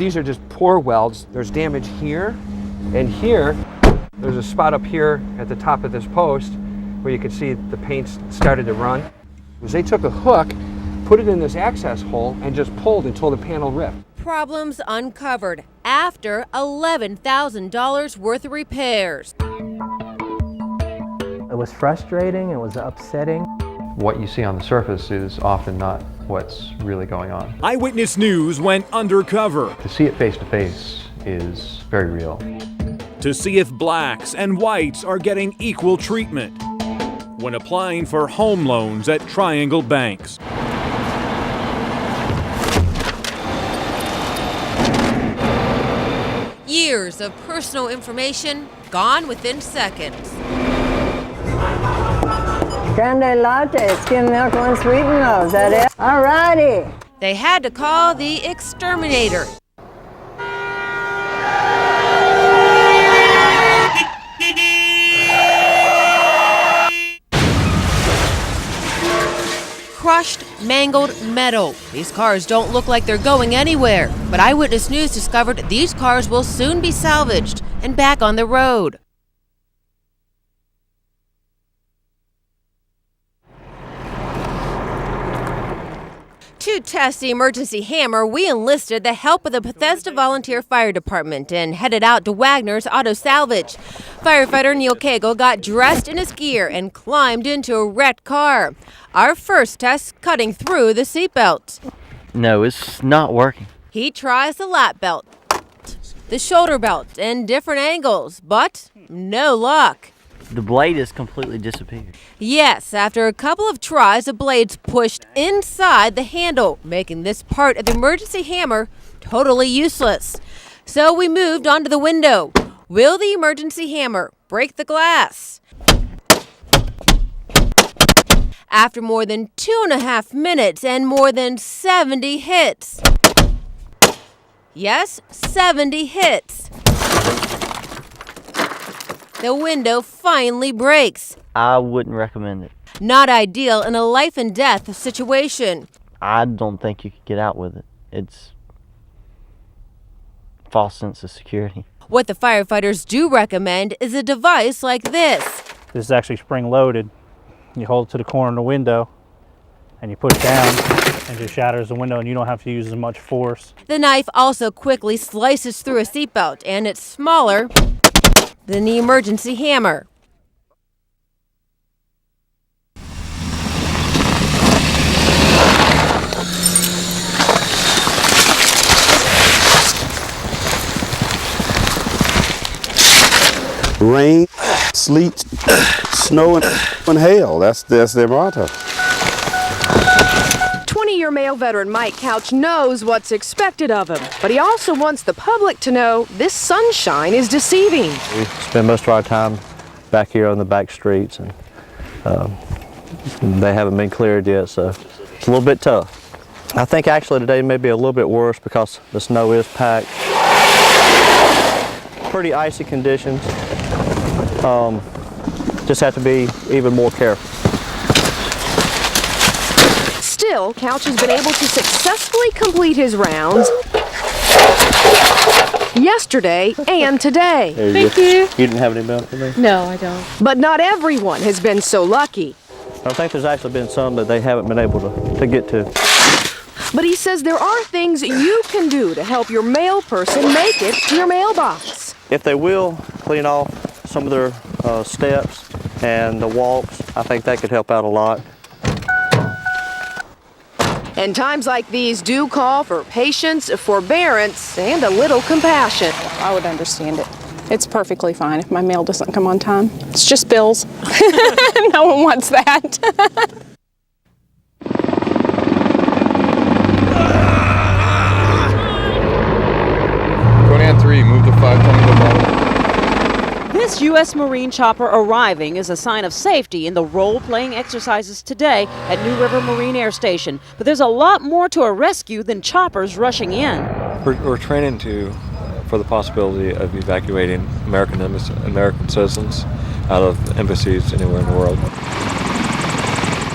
these are just pour welds. There's damage here and here. There's a spot up here at the top of this post where you can see the paint's started to run. They took a hook, put it in this access hole, and just pulled until the panel ripped. Problems uncovered after $11,000 worth of repairs. It was frustrating, it was upsetting. What you see on the surface is often not what's really going on. Eyewitness News went undercover To see it face to face is very real. to see if blacks and whites are getting equal treatment when applying for home loans at Triangle Banks. Years of personal information gone within seconds. Grande latte, skim milk, unsweetened though, is that it? All righty. They had to call the exterminator. Crushed, mangled metal. These cars don't look like they're going anywhere, but Eyewitness News discovered these cars will soon be salvaged and back on the road. To test the emergency hammer, we enlisted the help of the Bethesda Volunteer Fire Department and headed out to Wagner's Auto Salvage. Firefighter Neil Cagle got dressed in his gear and climbed into a wrecked car. Our first test cutting through the seatbelt. No, it's not working. He tries the lap belt, the shoulder belt, and different angles, but no luck. The blade has completely disappeared. Yes, after a couple of tries, the blade's pushed inside the handle, making this part of the emergency hammer totally useless. So we moved onto the window. Will the emergency hammer break the glass? After more than 2.5 minutes and more than 70 hits. Yes, 70 hits. The window finally breaks. I wouldn't recommend it. Not ideal in a life and death situation. I don't think you could get out with it. It's a false sense of security. What the firefighters do recommend is a device like this. This is actually spring loaded. You hold it to the corner of the window and you push down and it just shatters the window and you don't have to use as much force. The knife also quickly slices through a seatbelt and it's smaller than the emergency hammer. Rain, sleet, snow, and hail. That's their motto. 20-year male veteran Mike Couch knows what's expected of him, but he also wants the public to know this sunshine is deceiving. We spend most of our time back here on the back streets, and they haven't been cleared yet, so it's a little bit tough. I think actually today may be a little bit worse because the snow is packed. Pretty icy conditions. Just have to be even more careful. Still, Couch has been able to successfully complete his rounds yesterday and today. Thank you. You didn't have any milk for me? No, I don't. But not everyone has been so lucky. I think there's actually been some that they haven't been able to get to. But he says there are things you can do to help your mail person make it to your mailbox. If they will clean off some of their steps and the walks, I think that could help out a lot. And times like these do call for patience, forbearance, and a little compassion. I would understand it. It's perfectly fine if my mail doesn't come on time. It's just bills. No one wants that. 3, move the 5 ton to the bottom. This U.S. Marine chopper arriving is a sign of safety in the role-playing exercises today at New River Marine Air Station. But there's a lot more to a rescue than choppers rushing in. We're training for the possibility of evacuating American citizens out of embassies anywhere in the world.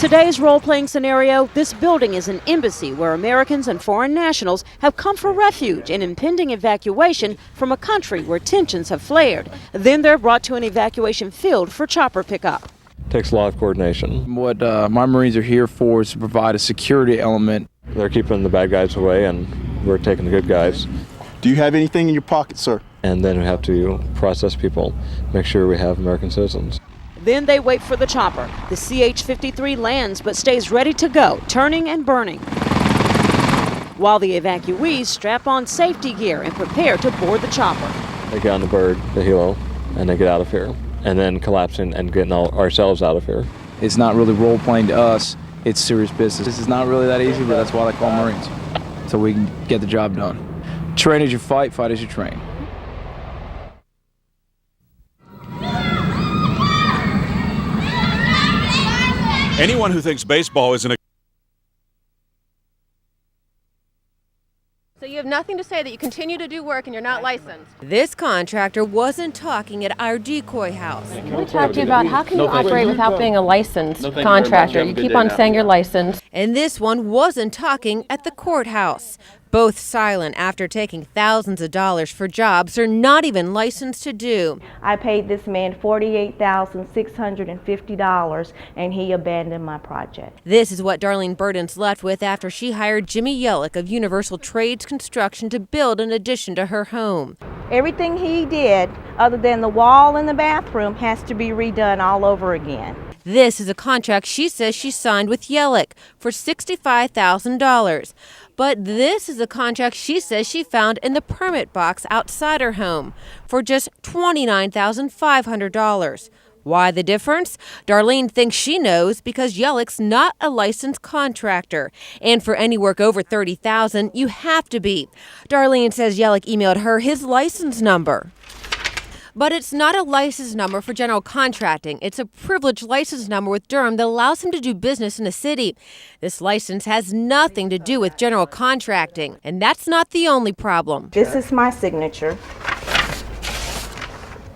Today's role-playing scenario, this building is an embassy where Americans and foreign nationals have come for refuge in impending evacuation from a country where tensions have flared. Then they're brought to an evacuation field for chopper pickup. Takes a lot of coordination. What my Marines are here for is to provide a security element. They're keeping the bad guys away, and we're taking the good guys. Do you have anything in your pocket, sir? And then we have to process people, make sure we have American citizens. Then they wait for the chopper. The CH-53 lands but stays ready to go, turning and burning, while the evacuees strap on safety gear and prepare to board the chopper. They get on the bird, the helo, and they get out of here, and then collapsing and getting ourselves out of here. It's not really role-playing to us, it's serious business. This is not really that easy, but that's why they call Marines, so we can get the job done. Train as you fight, fight as you train. Anyone who thinks baseball is an So you have nothing to say that you continue to do work and you're not licensed. This contractor wasn't talking at our decoy house. Can we talk to you about how can you operate without being a licensed contractor? You keep on saying you're licensed. And this one wasn't talking at the courthouse. Both silent after taking thousands of dollars for jobs they're not even licensed to do. I paid this man $48,650 and he abandoned my project. This is what Darlene Burden's left with after she hired Jimmy Yellick of Universal Trades Construction to build an addition to her home. Everything he did, other than the wall in the bathroom, has to be redone all over again. This is a contract she says she signed with Yellick for $65,000. But this is a contract she says she found in the permit box outside her home for just $29,500. Why the difference? Darlene thinks she knows because Yellick's not a licensed contractor. And for any work over $30,000, you have to be. Darlene says Yellick emailed her his license number. But it's not a license number for general contracting. It's a privileged license number with Durham that allows him to do business in the city. This license has nothing to do with general contracting. And that's not the only problem. This is my signature.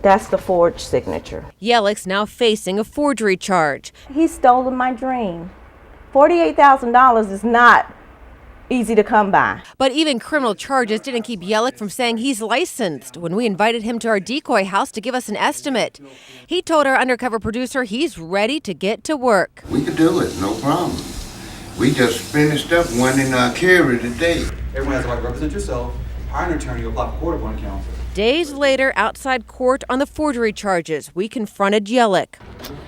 That's the forged signature. Yellick's now facing a forgery charge. He stolen my dream. $48,000 is not easy to come by. But even criminal charges didn't keep Yellick from saying he's licensed when we invited him to our decoy house to give us an estimate. He told our undercover producer he's ready to get to work. We could do it, no problem. We just finished up one in Cary today. Everyone has the right to represent yourself. Hire an attorney, apply for court appointed counsel. Days later, outside court on the forgery charges, we confronted Yellick.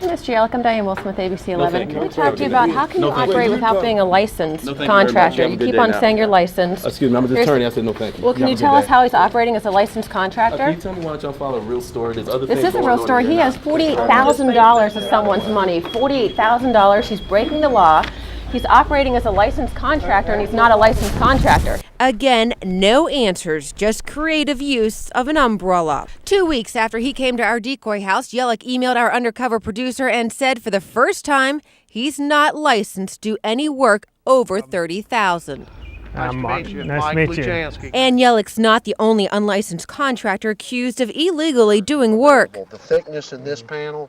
Mr. Yellick, I'm Diane Wilson with ABC 11. Can we talk to you about how can you operate without being a licensed contractor? You keep on saying you're licensed. Excuse me, I'm the attorney. I said no thank you. Well, can you tell us how he's operating as a licensed contractor? Can you tell me why don't y'all follow a real story? There's other This things is a going real on story. here. He has $48,000 of someone's money. $48,000. He's breaking the law. He's operating as a licensed contractor, and he's not a licensed contractor. Again, no answers, just creative use of an umbrella. 2 weeks after he came to our decoy house, Yellick emailed our undercover producer and said for the first time, he's not licensed to do any work over $30,000. Nice to meet you. And Yellick's not the only unlicensed contractor accused of illegally doing work. The thickness in this panel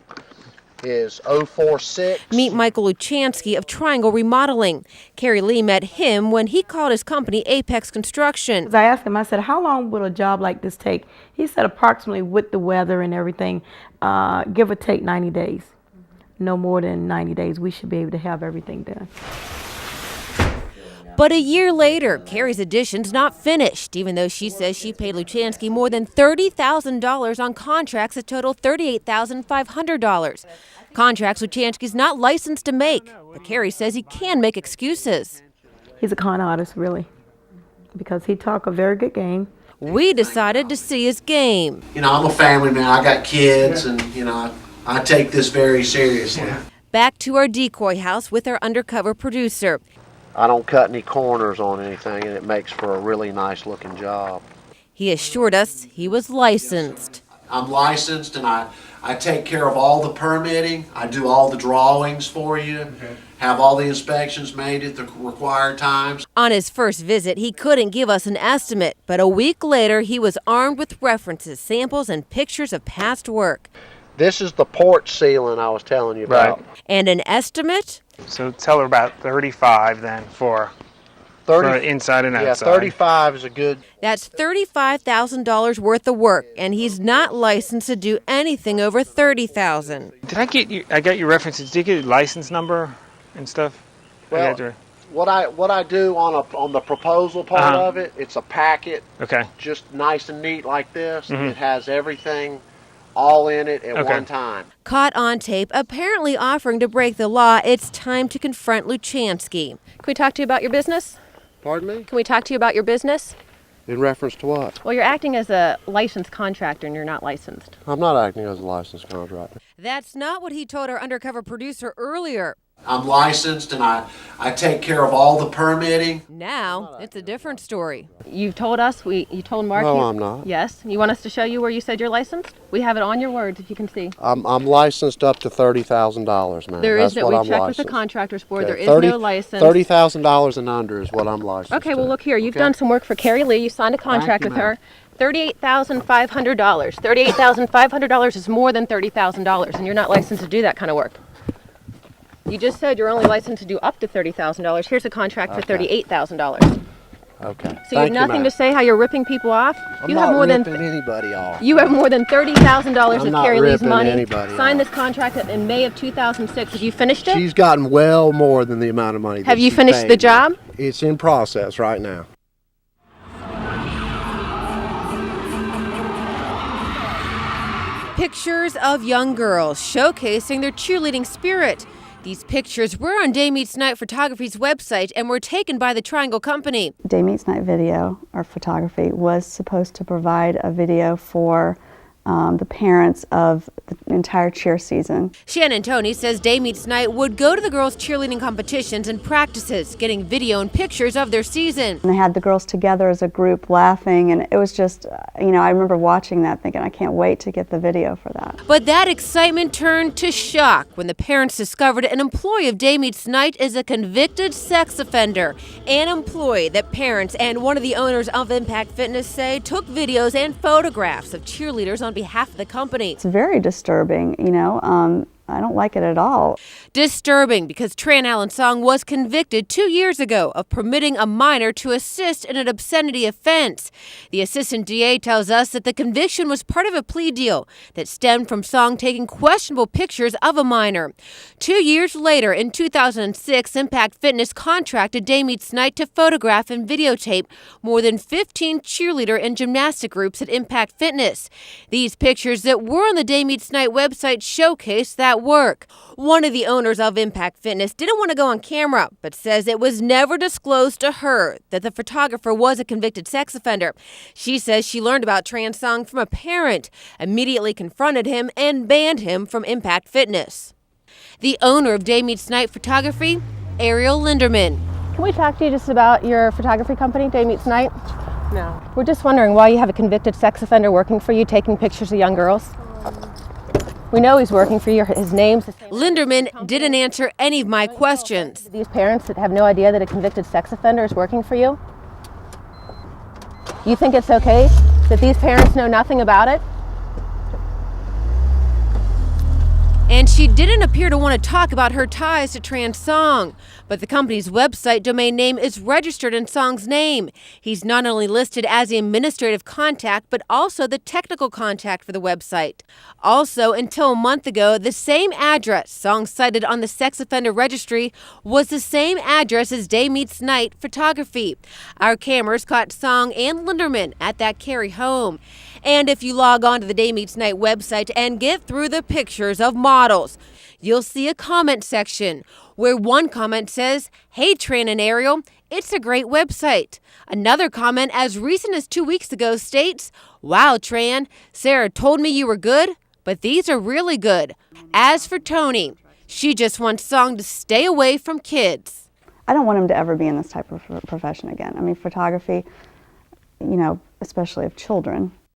is 046. Meet Michael Luchansky of Triangle Remodeling. Carrie Lee met him when he called his company Apex Construction. I asked him, I said, how long will a job like this take? He said approximately with the weather and everything, give or take 90 days. No more than 90 days. We should be able to have everything done. But a year later, Carrie's addition's not finished, even though she says she paid Luchansky more than $30,000 on contracts that total $38,500. Contracts Luchansky's not licensed to make, but Carrie says he can make excuses. He's a con artist, really, because he talk a very good game. We decided to see his game. You know, I'm a family man. I got kids, and, you know, I take this very seriously. Back to our decoy house with our undercover producer. I don't cut any corners on anything, and it makes for a really nice looking job. He assured us he was licensed. I'm licensed, and I take care of all the permitting. I do all the drawings for you, have all the inspections made at the required times. On his first visit, he couldn't give us an estimate, but a week later, he was armed with references, samples, and pictures of past work. This is the porch ceiling I was telling you about. And an estimate? So tell her about 35 then for 30 inside and outside. Yeah, 35 is a good. That's $35,000 worth of work, and he's not licensed to do anything over $30,000. Did I get you? I got your references. Did you get your license number and stuff? Well, what I do on the proposal part of it, it's a packet. Okay. Just nice and neat like this. Mhm. It has everything all in it at one time. Caught on tape, apparently offering to break the law, it's time to confront Luchansky. Can we talk to you about your business? Pardon me? Can we talk to you about your business? In reference to what? Well, you're acting as a licensed contractor and you're not licensed. I'm not acting as a licensed contractor. That's not what he told our undercover producer earlier. I'm licensed and I take care of all the permitting. Now, it's a different story. You've told us, you told Mark. No, I'm not. Yes. You want us to show you where you said you're licensed? We have it on your words, if you can see. I'm licensed up to $30,000, man. There That's is that what we I'm checked licensed. with the Contractors Board. Okay, There is no license. $30,000 and under is what I'm licensed. Okay, well to. look here. You've Okay? done some work for Carrie Lee. You signed a contract you, with her. $38,500. $38,500 is more than $30,000, and you're not licensed to do that kind of work. You just said you're only licensed to do up to $30,000. Here's a contract for $38,000. Okay. So you have nothing to say how you're ripping people off? I'm You not have more than ripping anybody off. you have more than $30,000 I'm of not Carrie Lee's ripping money. anybody Signed off. this contract in May of 2006. Have you finished it? She's gotten well more than the amount of money. Have that you she finished paid the me. job? It's in process right now. Pictures of young girls showcasing their cheerleading spirit. These pictures were on Day Meets Night Photography's website and were taken by the Triangle Company. Day Meets Night Video, or photography, was supposed to provide a video for the parents of the entire cheer season. Shannon Toney says Day Meets Night would go to the girls' cheerleading competitions and practices, getting video and pictures of their season. And they had the girls together as a group laughing, and it was just, I remember watching that thinking, I can't wait to get the video for that. But that excitement turned to shock when the parents discovered an employee of Day Meets Night is a convicted sex offender. An employee that parents and one of the owners of Impact Fitness say took videos and photographs of cheerleaders on behalf of the company. It's very disturbing, I don't like it at all. Disturbing because Tran Allen Song was convicted 2 years ago of permitting a minor to assist in an obscenity offense. The assistant DA tells us that the conviction was part of a plea deal that stemmed from Song taking questionable pictures of a minor. 2 years later, in 2006, Impact Fitness contracted Day Meets Night to photograph and videotape more than 15 cheerleader and gymnastic groups at Impact Fitness. These pictures that were on the Day Meets Night website showcase that work. One of the owners of Impact Fitness didn't want to go on camera, but says it was never disclosed to her that the photographer was a convicted sex offender. She says she learned about Tran Song from a parent, immediately confronted him, and banned him from Impact Fitness. The owner of Day Meets Night Photography, Ariel Linderman. Can we talk to you just about your photography company, Day Meets Night? No. We're just wondering why you have a convicted sex offender working for you, taking pictures of young girls. We know he's working for you. His name's the same. Linderman didn't answer any of my questions. These parents that have no idea that a convicted sex offender is working for you? You think it's okay that these parents know nothing about it? And she didn't appear to want to talk about her ties to Tran Song. But the company's website domain name is registered in Song's name. He's not only listed as the administrative contact, but also the technical contact for the website. Also, until a month ago, the same address Song cited on the sex offender registry was the same address as Day Meets Night Photography. Our cameras caught Song and Linderman at that Carey home. And if you log on to the Day Meets Night website and get through the pictures of models, you'll see a comment section where one comment says, "Hey Tran and Ariel, it's a great website." Another comment as recent as 2 weeks ago states, "Wow Tran, Sarah told me you were good, but these are really good." As for Tony, she just wants Song to stay away from kids. I don't want him to ever be in this type of profession again. I mean, photography, especially of children,